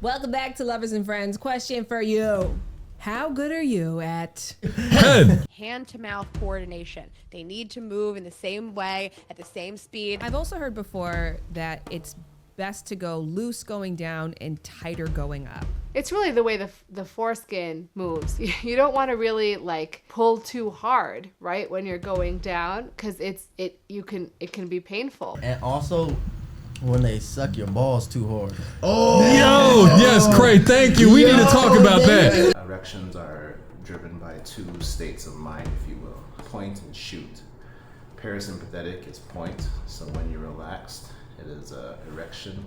Welcome back to Lovers and Friends. Question for you. How good are you at hand-to-mouth coordination? They need to move in the same way, at the same speed. I've also heard before that it's best to go loose going down and tighter going up. It's really the way the foreskin moves. You don't want to really like pull too hard, right, when you're going down, because it can be painful. And also, when they suck your balls too hard. Oh, yo, yes, Kray, thank you. We need to talk about that. Erections are driven by two states of mind, if you will, point and shoot. Parasympathetic is point, so when you're relaxed, it is erection,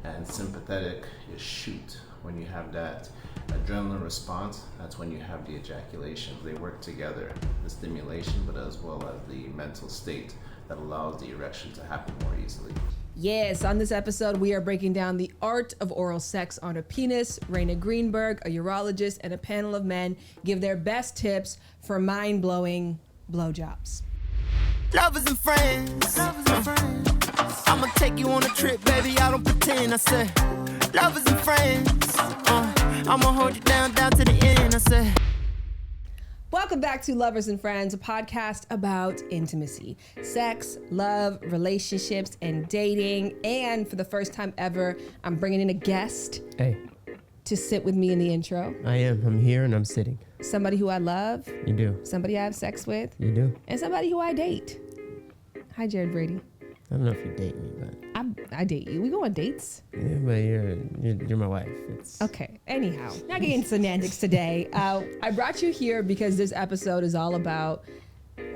and sympathetic is shoot. When you have that adrenaline response, that's when you have the ejaculation. They work together, the stimulation, but as well as the mental state that allows the erection to happen more easily. Yes, on this episode, we are breaking down the art of oral sex on a penis. Rayna Greenberg, a urologist, and a panel of men give their best tips for mind-blowing blowjobs. Lovers and friends. I'ma take you on a trip, baby, I don't pretend. I said, lovers and friends. I'ma hold you down to the end. I said. Welcome back to Lovers and Friends, a podcast about intimacy, sex, love, relationships, and dating. And for the first time ever, I'm bringing in a guest to sit with me in the intro. I am. I'm here and I'm sitting. Somebody who I love. You do. Somebody I have sex with. You do. And somebody who I date. Hi, Jared Brady. I don't know if you date me, but I date you. We go on dates. yeah, but you're my wife. It's okay. Anyhow, not getting into semantics today. I brought you here because this episode is all about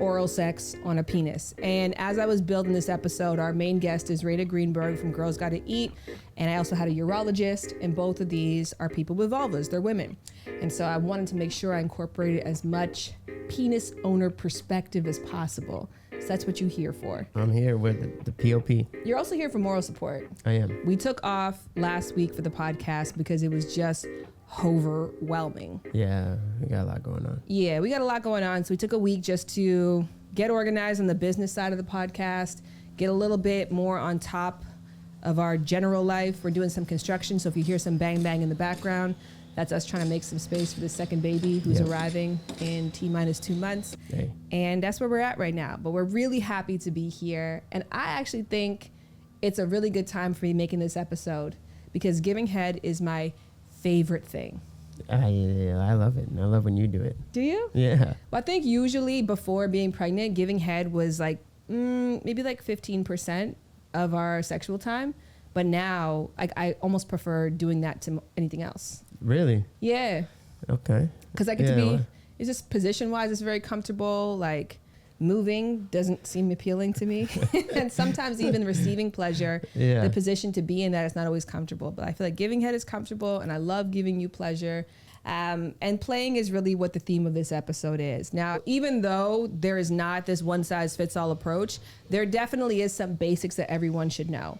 oral sex on a penis. And as I was building this episode, our main guest is Rena Greenberg from Girls Gotta Eat, and I also had a urologist. And both of these are people with vulvas. They're women, and so I wanted to make sure I incorporated as much penis owner perspective as possible. So that's what you're here for. I'm here with the POP. You're also here for moral support. I am. We took off last week for the podcast because it was just overwhelming. Yeah, we got a lot going on. Yeah, we got a lot going on. So we took a week just to get organized on the business side of the podcast, get a little bit more on top of our general life. We're doing some construction, so if you hear some bang bang in the background, that's us trying to make some space for the second baby who's arriving in T-minus 2 months. Hey. And that's where we're at right now. But we're really happy to be here. And I actually think it's a really good time for me making this episode because giving head is my favorite thing. I love it. I love when you do it. Do you? Yeah. Well, I think usually before being pregnant, giving head was like maybe like 15% of our sexual time. But now I almost prefer doing that to anything else. Really? Yeah. Okay. Because I get to be, it's just position-wise, it's very comfortable. Like, moving doesn't seem appealing to me. And sometimes even receiving pleasure, the position to be in that is not always comfortable. But I feel like giving head is comfortable, and I love giving you pleasure. And playing is really what the theme of this episode is. Now, even though there is not this one-size-fits-all approach, there definitely is some basics that everyone should know.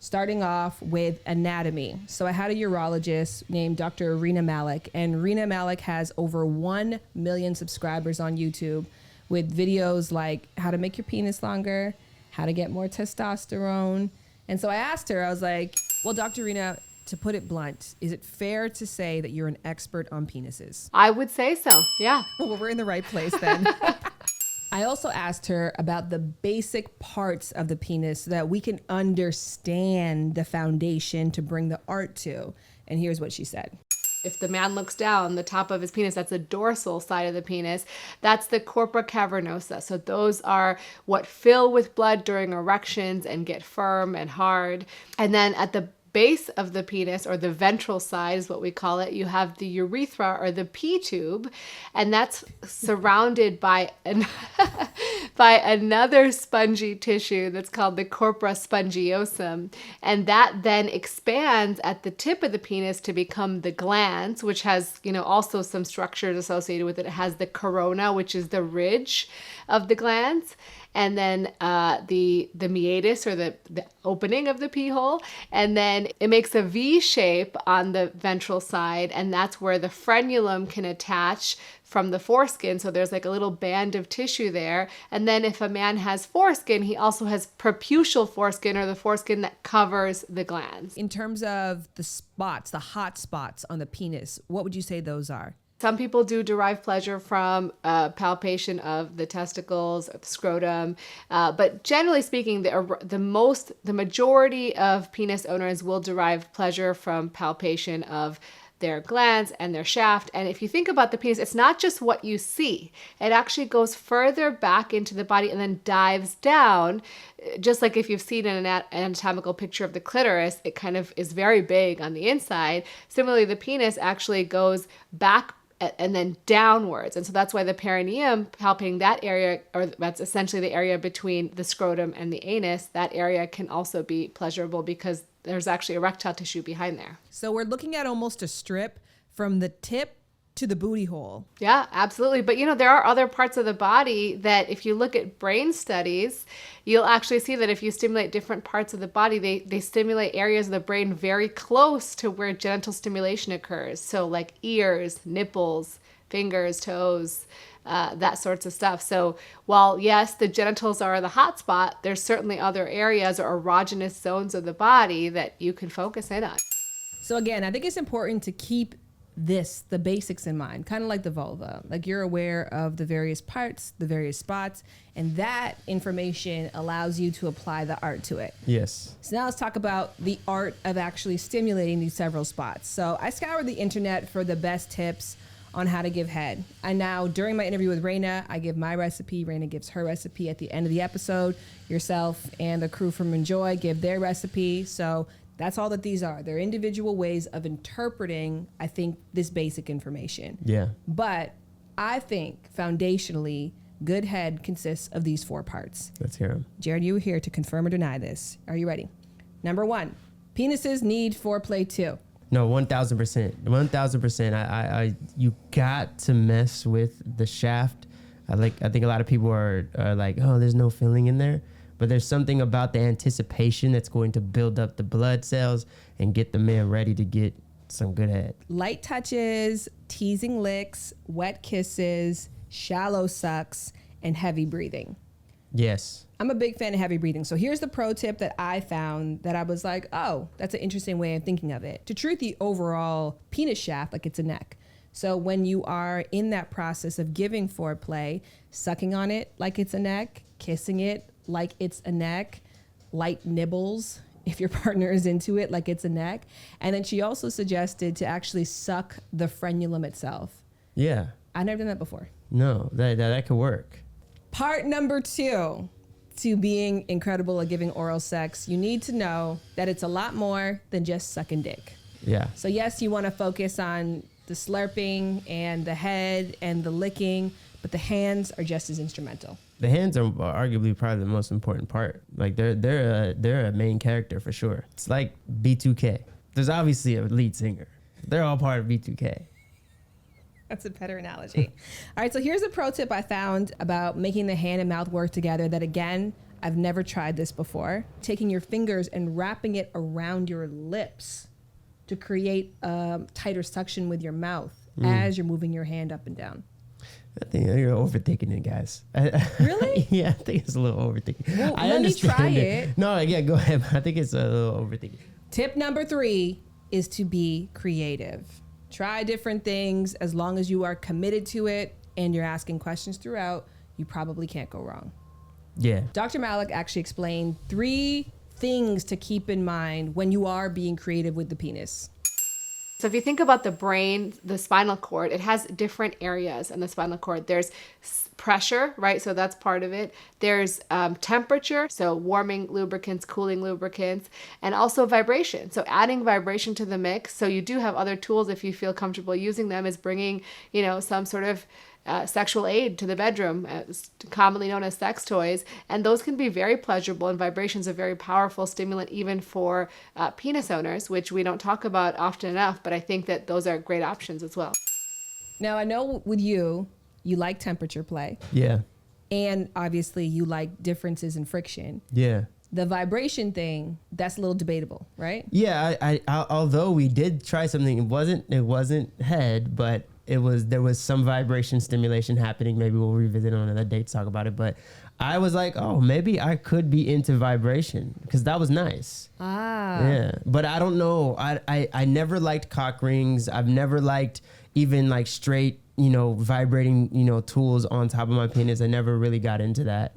Starting off with anatomy. So I had a urologist named Dr. Rena Malik, and Rena Malik has over 1 million subscribers on YouTube with videos like how to make your penis longer, how to get more testosterone. And so I asked her, I was like, well, Dr. Rena, to put it blunt, is it fair to say that you're an expert on penises? I would say so, yeah. Well, we're in the right place then. I also asked her about the basic parts of the penis so that we can understand the foundation to bring the art to. And here's what she said. If the man looks down, the top of his penis, that's the dorsal side of the penis. That's the corpora cavernosa. So those are what fill with blood during erections and get firm and hard. And then at the base of the penis, or the ventral side is what we call it, you have the urethra or the P tube, and that's surrounded by another spongy tissue that's called the corpora spongiosum, and that then expands at the tip of the penis to become the glans, which has, also some structures associated with it. It has the corona, which is the ridge of the glans. and then the meatus, or the opening of the pee hole, and then it makes a V shape on the ventral side, and that's where the frenulum can attach from the foreskin. So there's like a little band of tissue there. And then if a man has foreskin, he also has preputial foreskin, or the foreskin that covers the glands. In terms of the spots, the hot spots on the penis, what would you say those are? Some people do derive pleasure from palpation of the testicles or the scrotum, but generally speaking, the majority of penis owners will derive pleasure from palpation of their glands and their shaft. And if you think about the penis, it's not just what you see. It actually goes further back into the body and then dives down. Just like if you've seen an anatomical picture of the clitoris, it kind of is very big on the inside. Similarly, the penis actually goes back and then downwards. And so that's why the perineum, palpating that area, or that's essentially the area between the scrotum and the anus, that area can also be pleasurable because there's actually erectile tissue behind there. So we're looking at almost a strip from the tip to the booty hole. Yeah, absolutely. But there are other parts of the body that if you look at brain studies, you'll actually see that if you stimulate different parts of the body, they stimulate areas of the brain very close to where genital stimulation occurs. So like ears, nipples, fingers, toes, that sorts of stuff. So while yes, the genitals are the hot spot, there's certainly other areas or erogenous zones of the body that you can focus in on. So again, I think it's important to keep the basics in mind, kind of like the vulva. Like you're aware of the various parts, the various spots, and that information allows you to apply the art to it. Yes. So now let's talk about the art of actually stimulating these several spots. So I scoured the internet for the best tips on how to give head. And now during my interview with Rayna, I give my recipe, Rayna gives her recipe at the end of the episode. Yourself and the crew from Enjoy give their recipe. So that's all that these are. They're individual ways of interpreting, I think, this basic information. Yeah. But I think foundationally, good head consists of these 4 parts. Let's hear them. Jared, you were here to confirm or deny this. Are you ready? Number 1, penises need foreplay too. No, 1,000%. 1,000%. You got to mess with the shaft. I think a lot of people are like, oh, there's no filling in there. But there's something about the anticipation that's going to build up the blood cells and get the man ready to get some good head. Light touches, teasing licks, wet kisses, shallow sucks, and heavy breathing. Yes. I'm a big fan of heavy breathing. So here's the pro tip that I found that I was like, oh, that's an interesting way of thinking of it. To treat the overall penis shaft like it's a neck. So when you are in that process of giving foreplay, sucking on it like it's a neck, kissing it like it's a neck, light nibbles if your partner is into it like it's a neck. And then she also suggested to actually suck the frenulum itself. Yeah. I've never done that before. No, that could work. Part number 2 to being incredible at giving oral sex, you need to know that it's a lot more than just sucking dick. Yeah. So yes, you want to focus on the slurping and the head and the licking, but the hands are just as instrumental. The hands are arguably probably the most important part. Like they're a main character for sure. It's like B2K. There's obviously a lead singer. They're all part of B2K. That's a better analogy. All right, so here's a pro tip I found about making the hand and mouth work together that, again, I've never tried this before. Taking your fingers and wrapping it around your lips to create a tighter suction with your mouth as you're moving your hand up and down. I think you're overthinking it, guys. Really? Yeah, I think it's a little overthinking. Well, I let me understand try it. it. No, yeah, go ahead. I think it's a little overthinking. Tip number 3 is to be creative. Try different things. As long as you are committed to it and you're asking questions throughout, you probably can't go wrong. Yeah. Dr. Malik actually explained 3 things to keep in mind when you are being creative with the penis. So if you think about the brain, the spinal cord, it has different areas in the spinal cord. There's pressure, right? So that's part of it. There's temperature, so warming lubricants, cooling lubricants, and also vibration. So adding vibration to the mix. So you do have other tools if you feel comfortable using them, is bringing, some sort of sexual aid to the bedroom, commonly known as sex toys. And those can be very pleasurable, and vibrations are a very powerful stimulant even for penis owners, which we don't talk about often enough, but I think that those are great options as well. Now, I know with you like temperature play. Yeah. And obviously you like differences in friction. Yeah. The vibration thing, that's a little debatable, right? Yeah, I although we did try something, it wasn't head, but there was some vibration stimulation happening. Maybe we'll revisit on another date to talk about it. But I was like, oh, maybe I could be into vibration because that was nice. Yeah, but I don't know. I never liked cock rings. I've never liked even like straight, vibrating, tools on top of my penis. I never really got into that.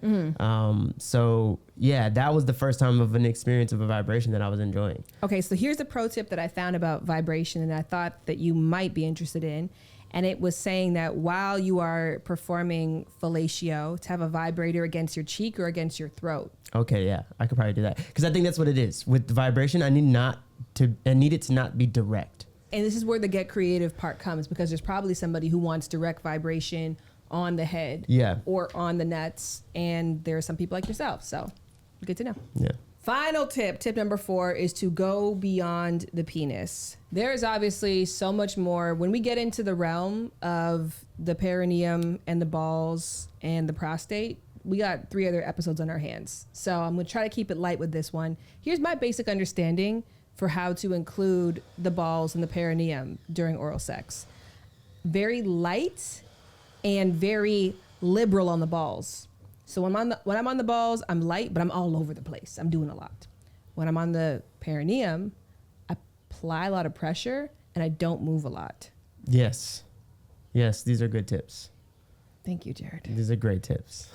So yeah, that was the first time of an experience of a vibration that I was enjoying. Okay, so here's the pro tip that I found about vibration and I thought that you might be interested in. And it was saying that while you are performing fellatio, to have a vibrator against your cheek or against your throat. Okay, yeah, I could probably do that because I think that's what it is. With the vibration, I need it to not be direct. And this is where the get creative part comes because there's probably somebody who wants direct vibration on the head or on the nuts. And there are some people like yourself. So good to know. Yeah. Final tip number 4 is to go beyond the penis. There is obviously so much more. When we get into the realm of the perineum and the balls and the prostate, we got 3 other episodes on our hands. So I'm going to try to keep it light with this one. Here's my basic understanding for how to include the balls and the perineum during oral sex. Very light and very liberal on the balls. So when I'm on the balls, I'm light, but I'm all over the place. I'm doing a lot. When I'm on the perineum, I apply a lot of pressure and I don't move a lot. Yes, these are good tips. Thank you, Jared. These are great tips.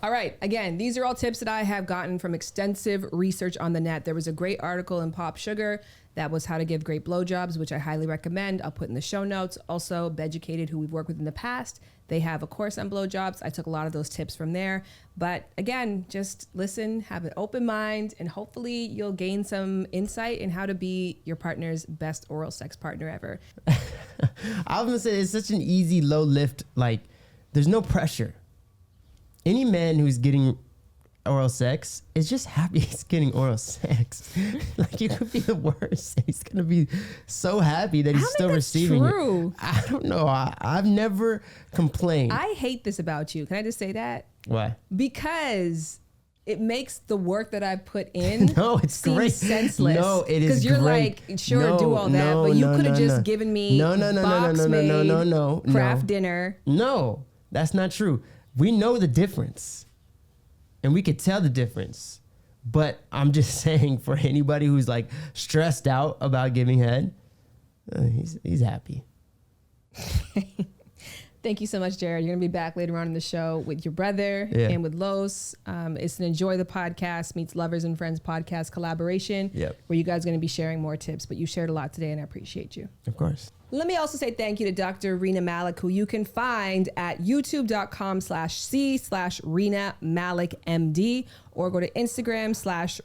All right. Again, these are all tips that I have gotten from extensive research on the net. There was a great article in Pop Sugar that was how to give great blowjobs, which I highly recommend. I'll put in the show notes. Also, Beducated, who we've worked with in the past, they have a course on blowjobs. I took a lot of those tips from there. But again, just listen, have an open mind, and hopefully you'll gain some insight in how to be your partner's best oral sex partner ever. I was gonna say it's such an easy, low lift. Like, there's no pressure. Any man who's getting oral sex is just happy he's getting oral sex. Like, you could be the worst. He's gonna be so happy that he's still receiving it. I don't know. I've never complained. I hate this about you. Can I just say that? Why? Because it makes the work that I put in seem great. senseless. No, it is because you're great. like, sure, do all that, but you could have just given me craft dinner. No, that's not true. We know the difference. And we could tell the difference. But I'm just saying, for anybody who's like stressed out about giving head, he's happy. Thank you so much, Jared. You're going to be back later on in the show with your brother and with Los. It's an Enjoy the Podcast meets Lovers and Friends podcast collaboration where you guys are going to be sharing more tips. But you shared a lot today, and I appreciate you. Of course. Let me also say thank you to Dr. Rena Malik, who you can find at youtube.com/c/Rena Malik MD, or go to Instagram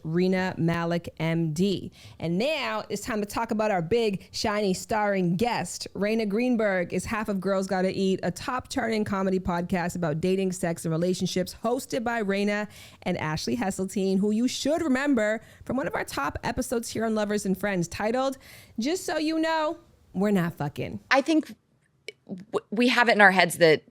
/Rena Malik MD. And now it's time to talk about our big, shiny, starring guest. Rayna Greenberg is half of Girls Gotta Eat, a top charting comedy podcast about dating, sex, and relationships, hosted by Rayna and Ashley Hesseltine, who you should remember from one of our top episodes here on Lovers and Friends, titled, Just So You Know, We're Not Fucking. I think we have it in our heads that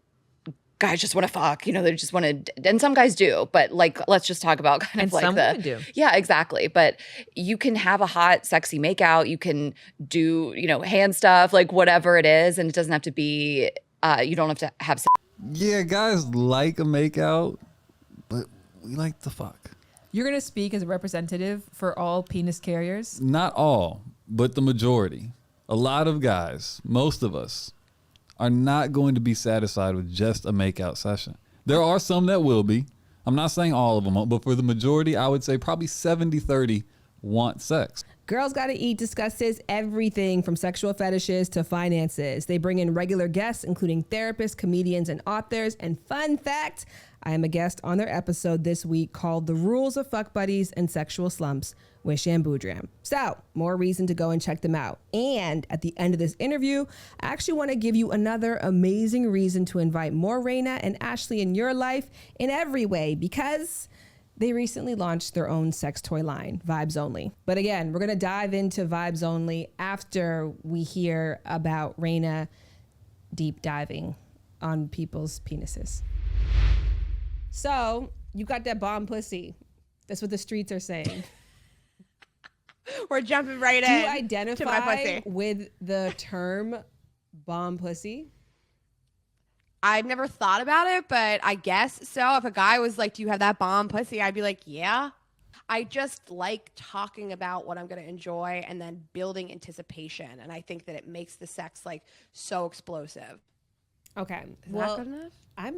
guys just want to fuck, they just want to, and some guys do, but like, let's just talk about kind of like women do. Yeah, exactly. But you can have a hot, sexy makeout. You can do, hand stuff, like whatever it is. And it doesn't have to be, you don't have to have sex. Yeah, guys like a makeout, but we like to fuck. You're going to speak as a representative for all penis carriers? Not all, but the majority. A lot of guys, most of us, are not going to be satisfied with just a makeout session. There are some that will be. I'm not saying all of them, but for the majority, I would say probably 70-30 want sex. Girls Gotta Eat discusses everything from sexual fetishes to finances. They bring in regular guests, including therapists, comedians, and authors. And fun fact, I am a guest on their episode this week called The Rules of Fuck Buddies and Sexual Slumps with Shambudram. So, more reason to go and check them out. And at the end of this interview, I actually want to give you another amazing reason to invite more Rayna and Ashley in your life in every way, because they recently launched their own sex toy line, Vibes Only. But again, we're going to dive into Vibes Only after we hear about Rayna deep diving on people's penises. So you got that bomb pussy. That's what the streets are saying. We're jumping right Do in. you to my identify pussy. with the term bomb pussy? I've never thought about it, but I guess so. If a guy was like, do you have that bomb pussy? I'd be like, yeah. I just like talking about what I'm going to enjoy and then building anticipation. And I think that it makes the sex like so explosive. Okay. Is that good enough? I'm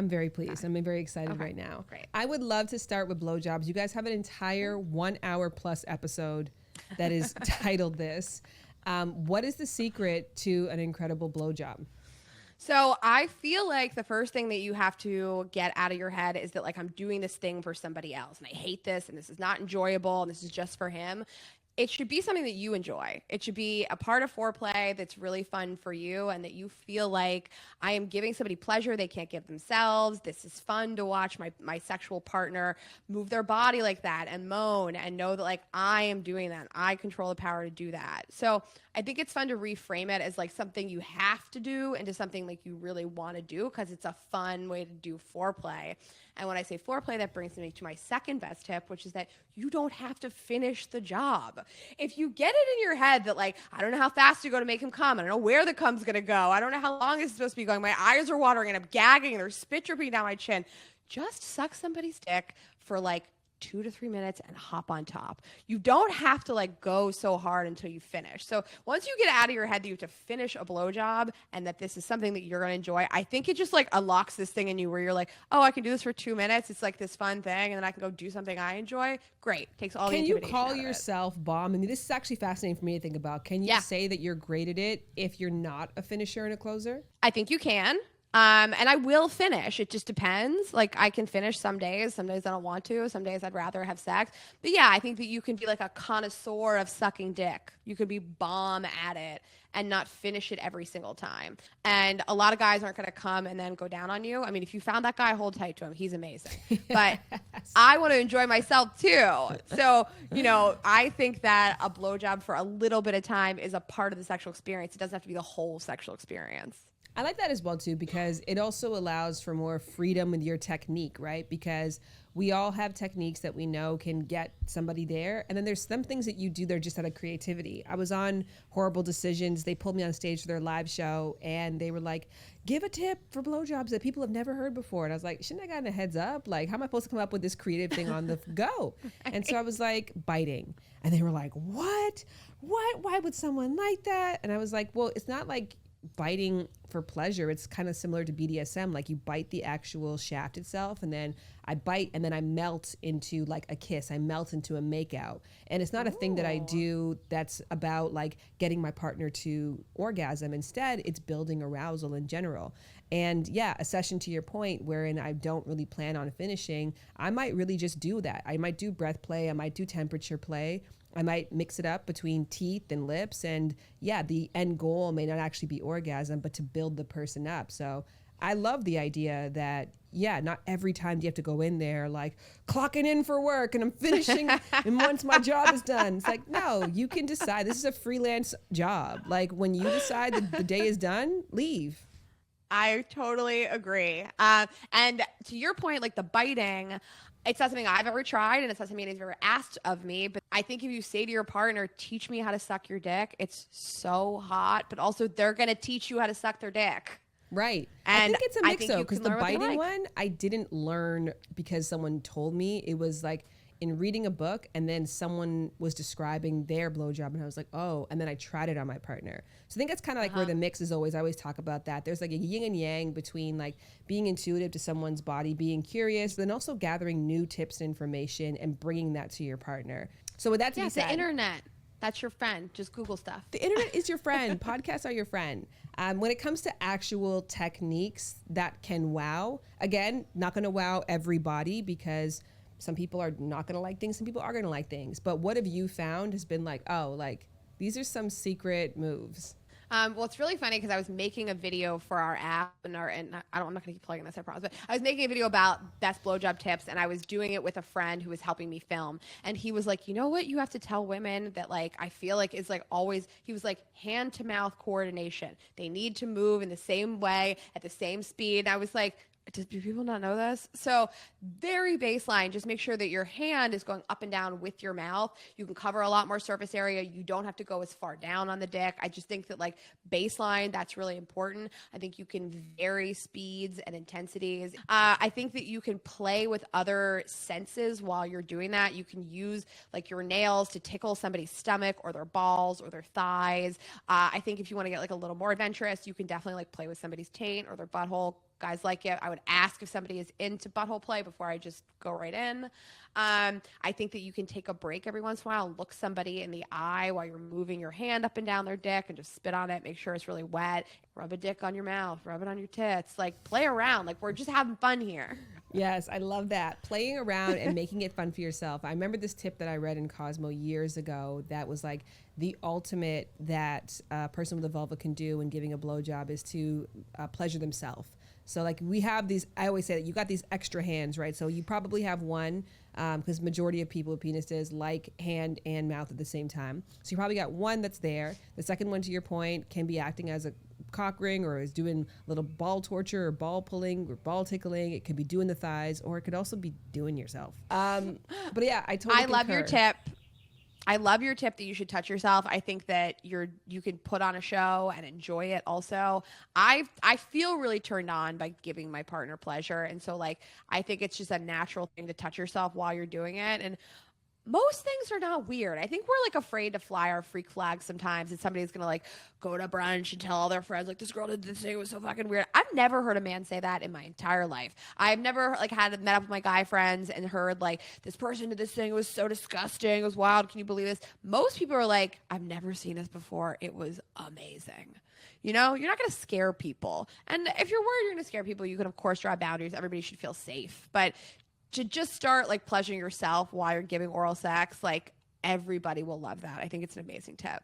very pleased. I'm very excited right now. Great. I would love to start with blowjobs. You guys have an entire 1 hour plus episode that is titled this. What is the secret to an incredible blowjob? So I feel like the first thing that you have to get out of your head is that like I'm doing this thing for somebody else and I hate this and this is not enjoyable and this is just for him. It should be something that you enjoy. It should be a part of foreplay that's really fun for you and that you feel like I am giving somebody pleasure they can't give themselves. This is fun to watch my sexual partner move their body like that and moan and know that like I am doing that. I control the power to do that. So I think it's fun to reframe it as like something you have to do into something like you really want to do because it's a fun way to do foreplay. And when I say foreplay, that brings me to my second best tip, which is that you don't have to finish the job. If you get it in your head that like, I don't know how fast to go to make him come. I don't know where the cum's going to go. I don't know how long it's supposed to be going. My eyes are watering and I'm gagging and there's spit dripping down my chin. Just suck somebody's dick for like 2 to 3 minutes and hop on top. You don't have to like go so hard until you finish. So once you get out of your head that you have to finish a blowjob and that this is something that you're going to enjoy, I think it just like unlocks this thing in you where you're like, oh, I can do this for 2 minutes. It's like this fun thing. And then I can go do something I enjoy. Great. Takes all the intimidation out of it. Can you call yourself bomb? I mean, this is actually fascinating for me to think about. Can you say that you're great at it if you're not a finisher and a closer? I think you can. And I will finish. It just depends. Like I can finish some days I don't want to. Some days I'd rather have sex. But yeah, I think that you can be like a connoisseur of sucking dick. You could be bomb at it and not finish it every single time. And a lot of guys aren't going to come and then go down on you. I mean, if you found that guy, hold tight to him. He's amazing. But I want to enjoy myself too. So, you know, I think that a blowjob for a little bit of time is a part of the sexual experience. It doesn't have to be the whole sexual experience. I like that as well, too, because it also allows for more freedom with your technique, right? Because we all have techniques that we know can get somebody there. And then there's some things that you do that are just out of creativity. I was on Horrible Decisions. They pulled me on stage for their live show and they were like, give a tip for blowjobs that people have never heard before. And I was like, shouldn't I gotten a heads up? Like, how am I supposed to come up with this creative thing on the go? And so I was like, biting. And they were like, what? Why would someone like that? And I was like, well, it's not like biting for pleasure. It's kind of similar to BDSM. Like you bite the actual shaft itself and then I bite and then I melt into like a kiss. I melt into a makeout. And it's not a thing that I do that's about like getting my partner to orgasm. Instead, it's building arousal in general. And yeah, a session to your point wherein I don't really plan on finishing, I might really just do that. I might do breath play. I might do temperature play. I might mix it up between teeth and lips. And yeah, the end goal may not actually be orgasm, but to build the person up. So I love the idea that, yeah, not every time do you have to go in there like clocking in for work and I'm finishing and once my job is done. It's like, no, you can decide. This is a freelance job. Like when you decide that the day is done, leave. I totally agree. And to your point, like the biting, it's not something I've ever tried and it's not something anybody's ever asked of me. But I think if you say to your partner, teach me how to suck your dick, it's so hot, but also they're going to teach you how to suck their dick. Right. And I think it's a mix though, because the learn what they biting like. one, I didn't learn because someone told me. It was like in reading a book and then someone was describing their blowjob and I was like, oh, and then I tried it on my partner. So I think that's kind of like where the mix is always, I always talk about that. There's like a yin and yang between like being intuitive to someone's body, being curious, then also gathering new tips and information and bringing that to your partner. So with that to be said, the internet. That's your friend. Just Google stuff. The internet is your friend. Podcasts are your friend. When it comes to actual techniques that can wow, again, not going to wow everybody because some people are not going to like things. Some people are going to like things. But what have you found has been like, oh, like these are some secret moves? Well, it's really funny because I was making a video for our app I'm not going to keep plugging this, I promise, but I was making a video about best blowjob tips and I was doing it with a friend who was helping me film. And he was like, you know what you have to tell women that like, I feel like is like always, he was like hand to mouth coordination. They need to move in the same way at the same speed. And I was like, Do people not know this? So very baseline, just make sure that your hand is going up and down with your mouth. You can cover a lot more surface area. You don't have to go as far down on the dick. I just think that like baseline, that's really important. I think you can vary speeds and intensities. I think that you can play with other senses while you're doing that. You can use like your nails to tickle somebody's stomach or their balls or their thighs. I think if you want to get like a little more adventurous, you can definitely like play with somebody's taint or their butthole. Guys like it. I would ask if somebody is into butthole play before I just go right in. I think that you can take a break every once in a while and look somebody in the eye while you're moving your hand up and down their dick and just spit on it. Make sure it's really wet. Rub a dick on your mouth. Rub it on your tits. Like play around. Like we're just having fun here. Yes, I love that. Playing around and making it fun for yourself. I remember this tip that I read in Cosmo years ago that was like the ultimate that a person with a vulva can do when giving a blowjob is to pleasure themselves. So like we have these, I always say that you got these extra hands, right? So you probably have one, because majority of people with penises like hand and mouth at the same time. So you probably got one that's there. The second one, to your point, can be acting as a cock ring or is doing little ball torture or ball pulling or ball tickling. It could be doing the thighs or it could also be doing yourself. But yeah, I totally concur. Love your tip. I love your tip that you should touch yourself. I think that you can put on a show and enjoy it also. I feel really turned on by giving my partner pleasure. And so like, I think it's just a natural thing to touch yourself while you're doing it. And most things are not weird. I think we're like afraid to fly our freak flag sometimes, and somebody's gonna like go to brunch and tell all their friends like this girl did this thing, it was so fucking weird. I've never heard a man say that in my entire life. I've never like had met up with my guy friends and heard like this person did this thing, it was so disgusting, it was wild, can you believe this? Most people are like, I've never seen this before, it was amazing. You know, you're not going to scare people. And if you're worried you're going to scare people, you can of course draw boundaries. Everybody should feel safe. But to just start like pleasuring yourself while you're giving oral sex, like everybody will love that. I think it's an amazing tip.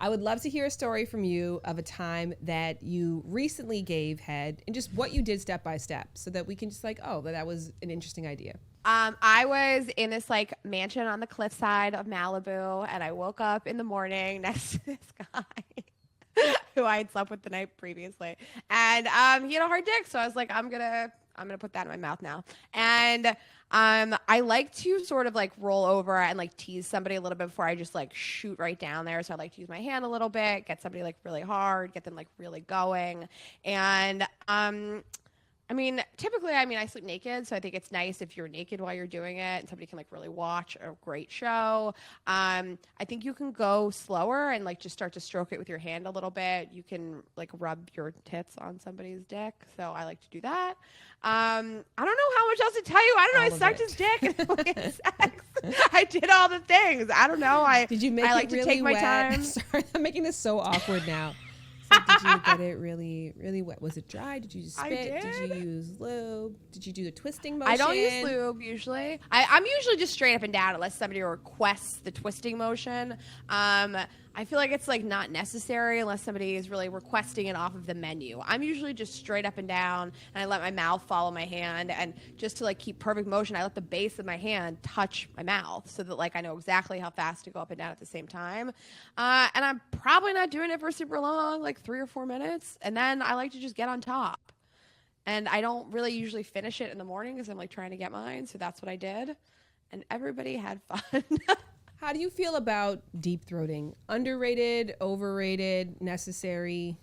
I would love to hear a story from you of a time that you recently gave head and just what you did step by step so that we can just like, oh, that was an interesting idea. I was in this like mansion on the cliffside of Malibu, and I woke up in the morning next to this guy who I had slept with the night previously. And he had a hard dick, so I was like, I'm gonna put that in my mouth now. And I like to sort of like roll over and like tease somebody a little bit before I just like shoot right down there. So I like to use my hand a little bit, get somebody like really hard, get them like really going. And I mean, typically, I sleep naked, so I think it's nice if you're naked while you're doing it and somebody can like really watch a great show. I think you can go slower and like just start to stroke it with your hand a little bit. You can like rub your tits on somebody's dick, so I like to do that. I don't know how much else to tell you. I don't know. I sucked his dick and we had sex. I did all the things. I don't know. Did you make I it like really to take my wet? time. Sorry, I'm making this so awkward now. So did you get it really, really wet? Was it dry? Did you just spit? Did you use lube? Did you do the twisting motion? I don't use lube usually. I'm usually just straight up and down unless somebody requests the twisting motion. I feel like it's like not necessary unless somebody is really requesting it off of the menu. I'm usually just straight up and down, and I let my mouth follow my hand, and just to like keep perfect motion, I let the base of my hand touch my mouth so that like I know exactly how fast to go up and down at the same time. And I'm probably not doing it for super long, like 3 or 4 minutes, and then I like to just get on top. And I don't really usually finish it in the morning because I'm like trying to get mine, so that's what I did. And everybody had fun. How do you feel about deep throating? Underrated, overrated, necessary?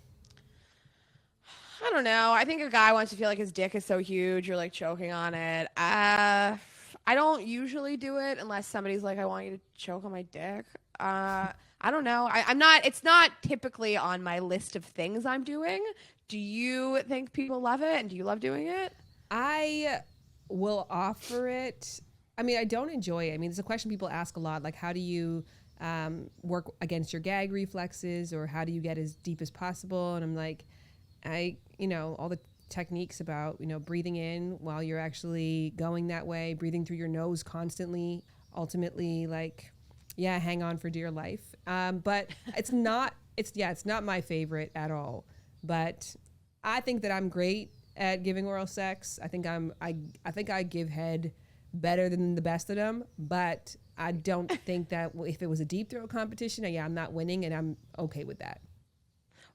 I don't know. I think a guy wants to feel like his dick is so huge, you're like choking on it. I don't usually do it unless somebody's like, I want you to choke on my dick. I don't know. It's not typically on my list of things I'm doing. Do you think people love it? And do you love doing it? I will offer it. I mean, I don't enjoy it. I mean, it's a question people ask a lot, like how do you work against your gag reflexes, or how do you get as deep as possible? And I'm like, all the techniques about, breathing in while you're actually going that way, breathing through your nose constantly, ultimately like, yeah, hang on for dear life. But it's not my favorite at all. But I think that I'm great at giving oral sex. I think I give head better than the best of them, but I don't think that if it was a deep throat competition, I'm not winning, and I'm okay with that.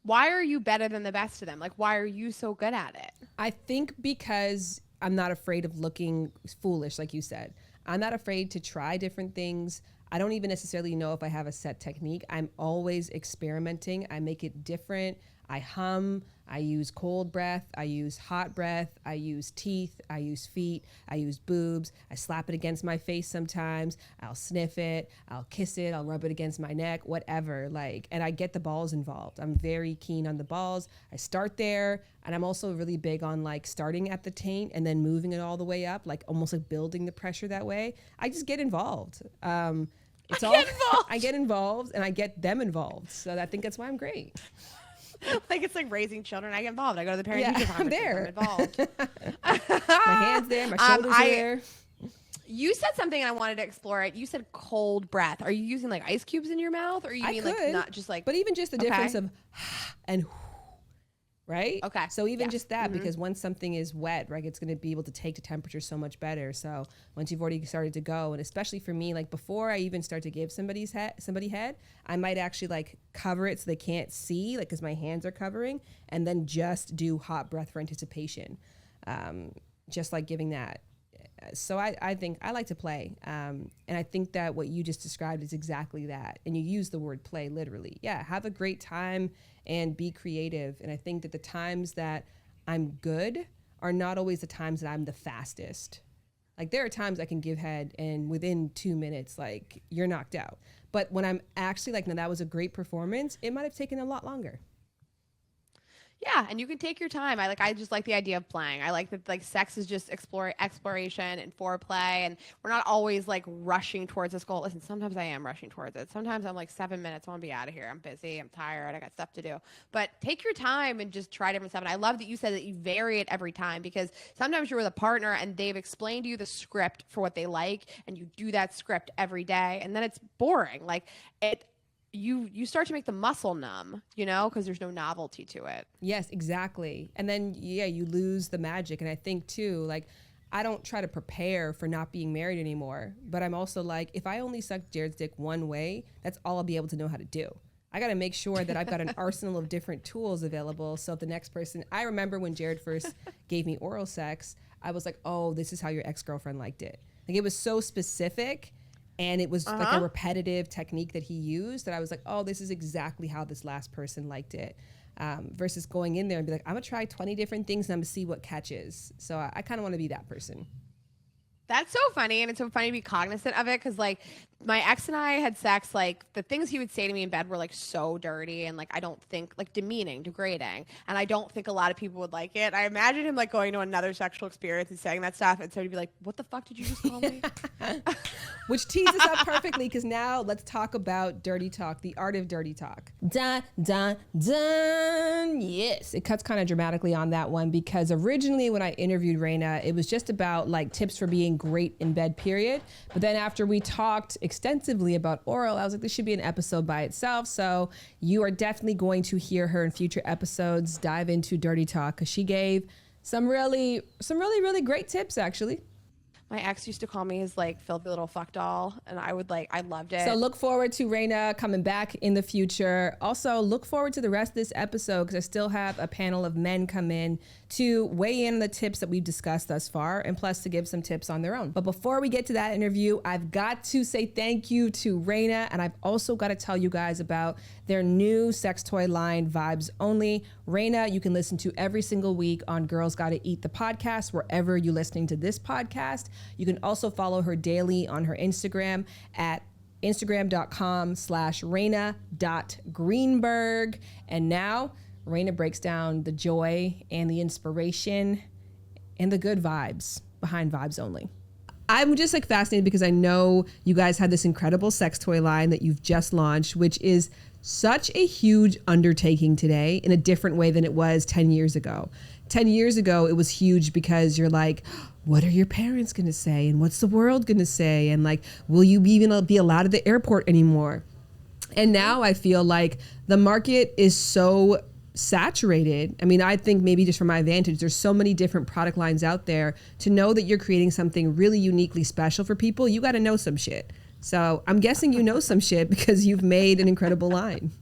Why are you better than the best of them? Like, why are you so good at it? I think because I'm not afraid of looking foolish, like you said. I'm not afraid to try different things. I don't even necessarily know if I have a set technique. I'm always experimenting. I make it different. I hum, I use cold breath, I use hot breath, I use teeth, I use feet, I use boobs, I slap it against my face sometimes, I'll sniff it, I'll kiss it, I'll rub it against my neck, whatever, like, and I get the balls involved. I'm very keen on the balls. I start there, and I'm also really big on like starting at the taint and then moving it all the way up, like almost like building the pressure that way. I just get involved. I get involved and I get them involved. So I think that's why I'm great. Like it's like raising children. I get involved. I go to the parent teacher conference. I'm there. I'm involved. My hands there. My shoulders are there. You said something and I wanted to explore it. You said cold breath. Are you using like ice cubes in your mouth, or you mean like not just like? But even just the difference of and right? Okay. So even just that, because once something is wet, right, it's going to be able to take the temperature so much better. So once you've already started to go, and especially for me, like before I even start to give somebody head, I might actually like cover it so they can't see, like because my hands are covering, and then just do hot breath for anticipation, just like giving that. So I think I like to play. And I think that what you just described is exactly that. And you use the word play literally. Yeah, have a great time and be creative. And I think that the times that I'm good are not always the times that I'm the fastest. Like there are times I can give head and within 2 minutes, like you're knocked out. But when I'm actually like, no, that was a great performance, it might have taken a lot longer. Yeah, and you can take your time. I just like the idea of playing. I like that like sex is just exploration and foreplay, and we're not always like rushing towards this goal. Listen, sometimes I am rushing towards it. Sometimes I'm like 7 minutes, I want to be out of here. I'm busy, I'm tired, I got stuff to do. But take your time and just try different stuff. And I love that you said that you vary it every time, because sometimes you're with a partner and they've explained to you the script for what they like, and you do that script every day, and then it's boring. Like you start to make the muscle numb, you know, because there's no novelty to it. Yes, exactly. And then, you lose the magic. And I think, too, like, I don't try to prepare for not being married anymore. But I'm also like, if I only suck Jared's dick one way, that's all I'll be able to know how to do. I got to make sure that I've got an arsenal of different tools available. So if the next person, I remember when Jared first gave me oral sex, I was like, oh, this is how your ex-girlfriend liked it. Like, it was so specific. And it was like a repetitive technique that he used that I was like, oh, this is exactly how this last person liked it. Versus going in there and be like, I'm going to try 20 different things and I'm going to see what catches. So I kind of want to be that person. That's so funny, and it's so funny to be cognizant of it, because like my ex and I had sex, like the things he would say to me in bed were like so dirty and like I don't think like demeaning, degrading, and I don't think a lot of people would like it. I imagine him like going to another sexual experience and saying that stuff, and so he'd be like, "What the fuck did you just call me?" Which tees us up perfectly, because now let's talk about dirty talk, the art of dirty talk. Dun, dun, dun. Yes, it cuts kind of dramatically on that one, because originally when I interviewed Rayna, it was just about like tips for being great in bed, period. But then after we talked extensively about oral, I was like, this should be an episode by itself. So you are definitely going to hear her in future episodes dive into dirty talk, because she gave some really great tips, actually. My ex used to call me his like filthy little fuck doll, and I loved it. So look forward to Rayna coming back in the future. Also, look forward to the rest of this episode, because I still have a panel of men come in to weigh in on the tips that we've discussed thus far, and plus to give some tips on their own. But before we get to that interview, I've got to say thank you to Rayna, and I've also got to tell you guys about their new sex toy line, Vibes Only. Rayna, you can listen to every single week on Girls Gotta Eat the podcast, wherever you're listening to this podcast. You can also follow her daily on her Instagram at instagram.com/Rayna.Greenberg. And now Rayna breaks down the joy and the inspiration and the good vibes behind Vibes Only. I'm just like fascinated, because I know you guys had this incredible sex toy line that you've just launched, which is such a huge undertaking today in a different way than it was 10 years ago. 10 years ago, it was huge because you're like, what are your parents going to say? And what's the world going to say? And like, will you even be allowed at the airport anymore? And now I feel like the market is so saturated. I mean, I think maybe just from my vantage, there's so many different product lines out there. To know that you're creating something really uniquely special for people, you got to know some shit. So I'm guessing you know some shit, because you've made an incredible line.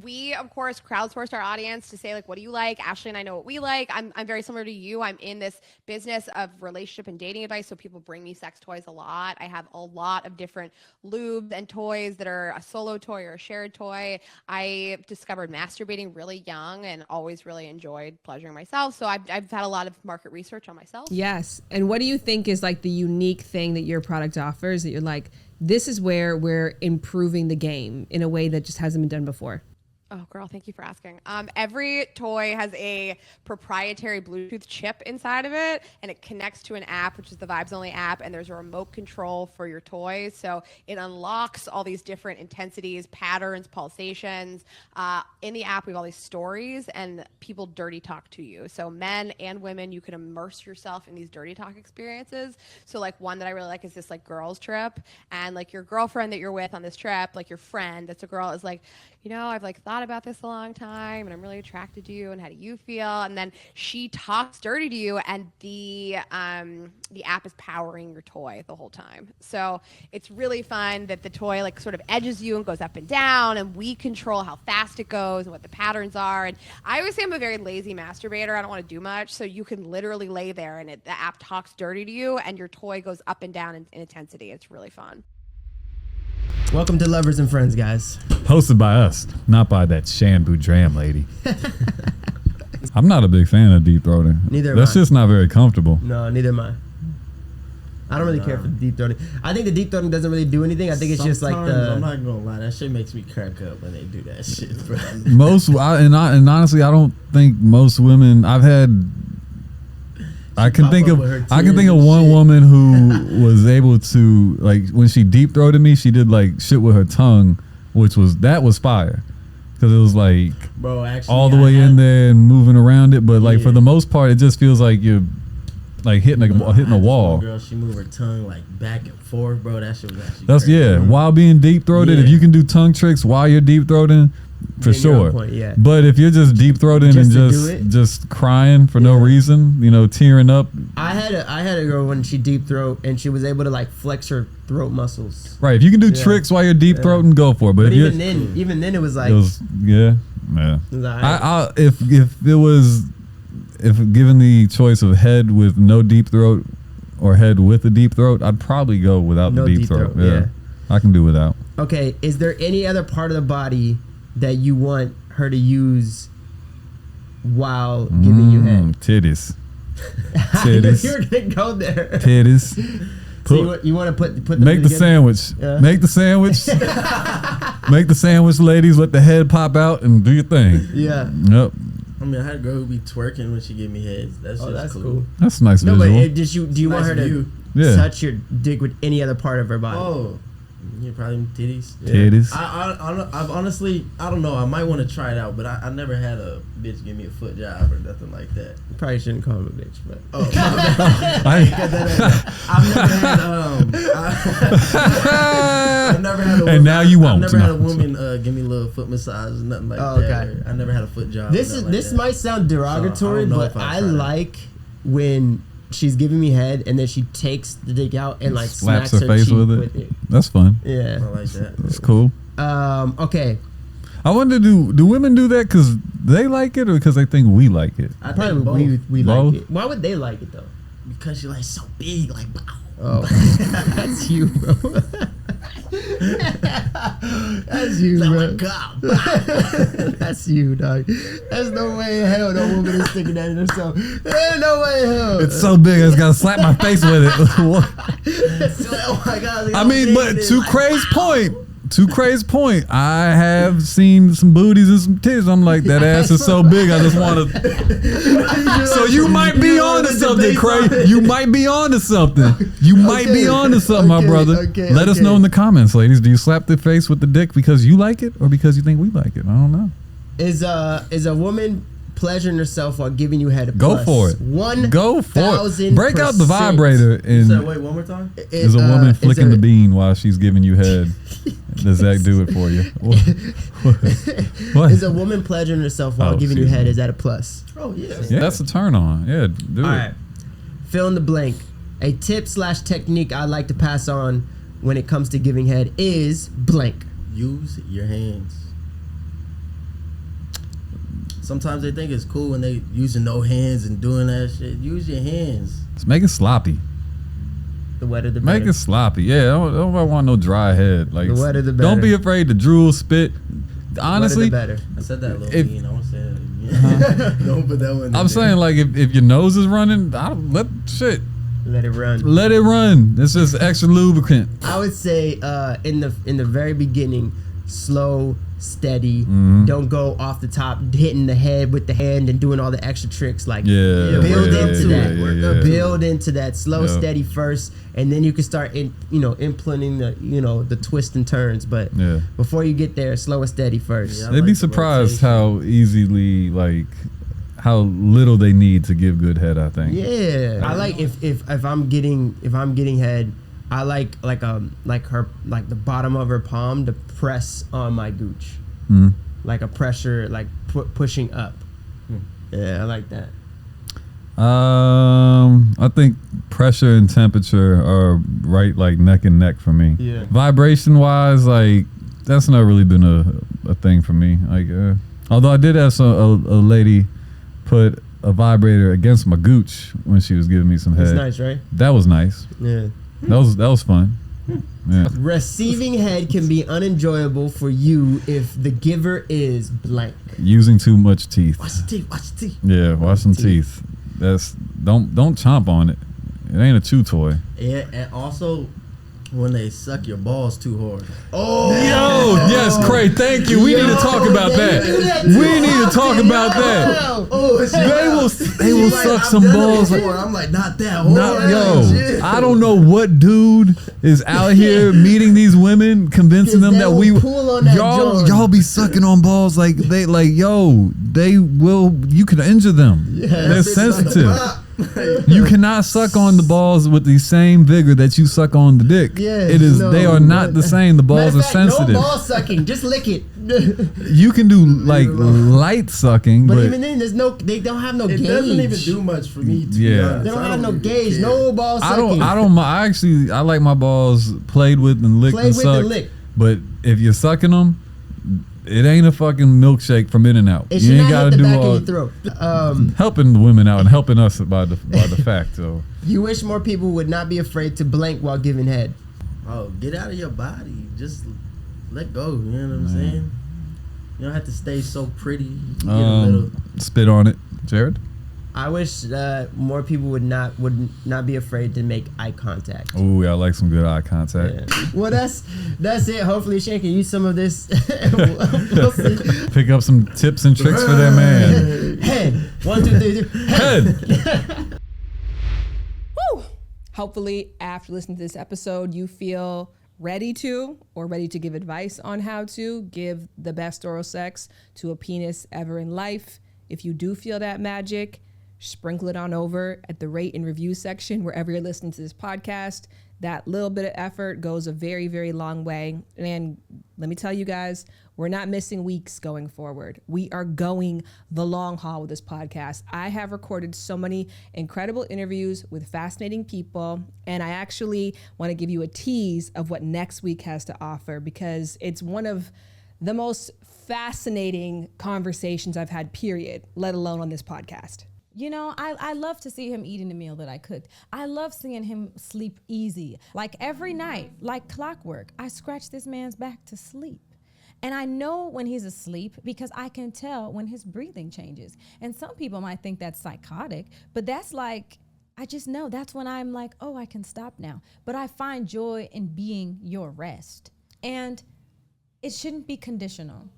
we, of course, crowdsourced our audience to say, like, what do you like? Ashley and I know what we like. I'm very similar to you. I'm in this business of relationship and dating advice, so people bring me sex toys a lot. I have a lot of different lubes and toys that are a solo toy or a shared toy. I discovered masturbating really young and always really enjoyed pleasuring myself, so I've had a lot of market research on myself. Yes. And what do you think is like the unique thing that your product offers that you're like, this is where we're improving the game in a way that just hasn't been done before? Oh, girl, thank you for asking. Every toy has a proprietary Bluetooth chip inside of it, and it connects to an app, which is the Vibes Only app, and there's a remote control for your toys. So it unlocks all these different intensities, patterns, pulsations. In the app, we have all these stories, and people dirty talk to you. So men and women, you can immerse yourself in these dirty talk experiences. So like one that I really like is this like girls trip, and like your girlfriend that you're with on this trip, like your friend that's a girl, is like, you know, I've like thought about this a long time and I'm really attracted to you, and how do you feel? And then she talks dirty to you, and the app is powering your toy the whole time. So it's really fun that the toy like sort of edges you and goes up and down, and we control how fast it goes and what the patterns are. And I always say I'm a very lazy masturbator. I don't want to do much. So you can literally lay there and the app talks dirty to you, and your toy goes up and down in intensity. It's really fun. Welcome to Lovers and Friends, guys. Hosted by us, not by that Shambu Dram lady. I'm not a big fan of deep throating. Neither am That's I. just not very comfortable. No, neither am I. I don't really care for the deep throating. I think the deep throating doesn't really do anything. I think it's just like the... I'm not gonna lie, that shit makes me crack up when they do that shit, bro. And honestly, I don't think most women I've had... I can think of one woman who was able to, like, when she deep throated me, she did like shit with her tongue, which was fire, because it was like, bro, actually, all the way in there and moving around it. But like for the most part, it just feels like you're like hitting a wall. Girl, she moved her tongue like back and forth, bro. That shit was actually crazy. While being deep throated, if you can do tongue tricks while you're deep throating, for sure. Point, yeah. But if you're just deep throating and just crying for no reason, you know, tearing up. I had a girl when she deep throat and she was able to like flex her throat muscles. Right. If you can do tricks while you're deep throating, go for it. But if even then it was like yeah. If given the choice of head with no deep throat or head with a deep throat, I'd probably go without the deep throat. Yeah. I can do without. Okay, is there any other part of the body that you want her to use while giving you head? Titties. You're gonna go there. Titties. So you want to put them make the together? sandwich. Yeah. Make the sandwich. Make the sandwich, ladies. Let the head pop out and do your thing. Yeah. Yep. I mean, I had a girl who be twerking when she give me heads. That's cool. That's a nice visual. But do you want her to touch your dick with any other part of her body? Oh. Yeah, probably titties. Titties. I've honestly, I don't know. I might want to try it out, but I never had a bitch give me a foot job or nothing like that. You probably shouldn't call him a bitch, but I've never had a woman. And now you won't. I've never had a woman give me a little foot massage, nothing like that. Okay. I never had a foot job. This might sound derogatory, but I like when she's giving me head and then she takes the dick out and like slaps smacks her face with it. That's fun. Yeah, I like that. That's cool. Okay. I wonder, do women do that because they like it or because they think we like it? I Probably think we like it. Why would they like it though? Because you're like so big, like wow. Oh, that's you, bro. That's you, bro. Oh my God. That's you, dog. There's no way in hell no woman is sticking that in herself. There's no way in hell. It's so big, I just gotta slap my face with it. Oh my God. I mean, but to Kray's point, I have seen some booties and some tits. I'm like, that ass is so big, I just want to. So you might be on to something, Kray. You might be on to something. You might be on to something, my brother. Let us know in the comments, ladies. Do you slap the face with the dick because you like it or because you think we like it? I don't know. Is a woman pleasuring herself while giving you head? Go for it. 1,000%. Break out the vibrator and. So wait, one more time. Is a woman flicking the bean while she's giving you head? Does that do it for you? What? Is a woman pleasuring herself while giving you head? Is that a plus? Oh yeah. Yeah, that's a turn on. Yeah, do it. All right. Fill in the blank. A tip/technique I'd like to pass on when it comes to giving head is blank. Use your hands. sometimes they think it's cool when they using no hands and doing that shit. Use your hands. Just make it sloppy. The wetter the better. Make it sloppy. Yeah, I don't want no dry head. Like, the wetter the better. Don't be afraid to drool, spit. Honestly, the better. I said that a little mean. I won't say that. Don't put that one. I'm saying, like, if your nose is running, let it run. Let it run. It's just extra lubricant. I would say in the very beginning, slow, steady. Don't go off the top, hitting the head with the hand and doing all the extra tricks. Like build into that. Build into that. Slow, steady first, and then you can start implementing the twists and turns. But before you get there, slow and steady first. Yeah, they'd be surprised how easily, like, how little they need to give good head. I think. Yeah, I like if I'm getting head. I like the bottom of her palm to press on my gooch, like a pressure, like pushing up. Yeah, I like that. I think pressure and temperature are right, like neck and neck for me. Yeah. Vibration wise, like that's not really been a thing for me. Like, although I did have a lady put a vibrator against my gooch when she was giving me some head. That's nice, right? That was nice. Yeah. That was fun. Yeah. Receiving head can be unenjoyable for you if the giver is blank. Using too much teeth. Watch the teeth. Watch the teeth. Yeah, watch some teeth. That's don't chomp on it. It ain't a chew toy. Yeah, and also when they suck your balls too hard. Oh, yo, yes, Kray, thank you. We need to talk about that. We need to talk about that. They will suck some balls. I'm like, not that hard. I don't know what dude is out here meeting these women, convincing them that y'all be sucking on balls like they will. You could injure them. They're sensitive. You cannot suck on the balls with the same vigor that you suck on the dick. They are not the same. The balls are sensitive. No ball sucking, just lick it. You can do like light sucking, but even then, they don't have no gauge. It doesn't even do much for me. They don't have no gauge. No ball sucking. I like my balls played with and licked and sucked. But if you're sucking them, it ain't a fucking milkshake from In-N-Out. You ain't gotta do all helping the women out and helping us by the fact. So you wish more people would not be afraid to blank while giving head. Oh, get out of your body. Just let go. You know what I'm saying? You don't have to stay so pretty. Spit on it, Jared. I wish more people would not be afraid to make eye contact. Oh, yeah, I like some good eye contact. Yeah. Well, that's it. Hopefully, Shane can use some of this. We'll see. Pick up some tips and tricks for that man. Head. 1, 2, 3. Head. Woo! Hopefully, after listening to this episode, you feel ready to give advice on how to give the best oral sex to a penis ever in life. If you do feel that magic, sprinkle it on over at the rate and review section wherever you're listening to this podcast. That little bit of effort goes a very, very long way. And let me tell you guys, we're not missing weeks going forward. We are going the long haul with this podcast. I have recorded so many incredible interviews with fascinating people, and I actually want to give you a tease of what next week has to offer, because it's one of the most fascinating conversations I've had, period, let alone on this podcast. You know, I love to see him eating the meal that I cooked. I love seeing him sleep easy. Like every night, like clockwork, I scratch this man's back to sleep. And I know when he's asleep because I can tell when his breathing changes. And some people might think that's psychotic, but that's like, I just know that's when I'm like, oh, I can stop now. But I find joy in being your rest. And it shouldn't be conditional.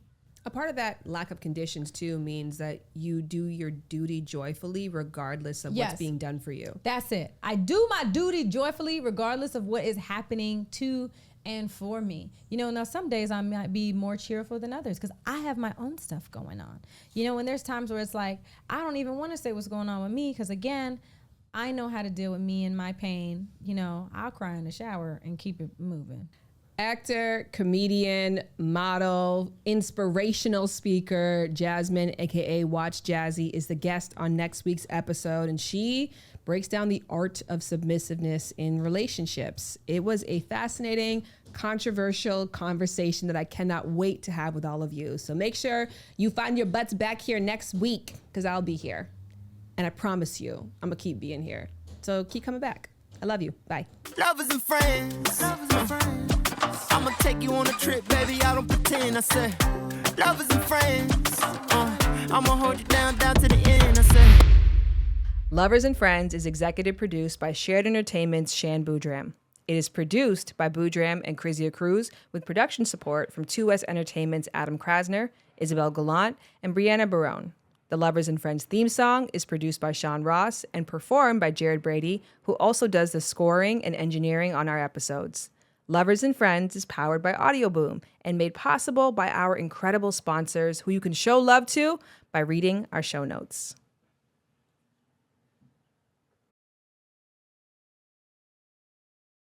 A part of that lack of conditions too means that you do your duty joyfully regardless of what's being done for you. That's it. I do my duty joyfully regardless of what is happening to and for me. You know, now some days I might be more cheerful than others because I have my own stuff going on. You know, and there's times where it's like, I don't even want to say what's going on with me because again, I know how to deal with me and my pain. You know, I'll cry in the shower and keep it moving. Actor, comedian, model, inspirational speaker, Jasmine, aka Watch Jazzy, is the guest on next week's episode, and she breaks down the art of submissiveness in relationships. It was a fascinating, controversial conversation that I cannot wait to have with all of you. So make sure you find your butts back here next week, because I'll be here. And I promise you, I'm gonna keep being here. So keep coming back. I love you. Bye. Lovers and friends. Lovers and friends. I'ma take you on a trip, baby. I don't pretend. I said, lovers and friends. I'ma hold you down to the end. I said. Lovers and Friends is executive produced by Shared Entertainment's Shan Boudram. It is produced by Boudram and Krizia Cruz with production support from 2S Entertainment's Adam Krasner, Isabel Gallant, and Brianna Barone. The Lovers and Friends theme song is produced by Sean Ross and performed by Jared Brady, who also does the scoring and engineering on our episodes. Lovers and Friends is powered by Audio Boom and made possible by our incredible sponsors who you can show love to by reading our show notes.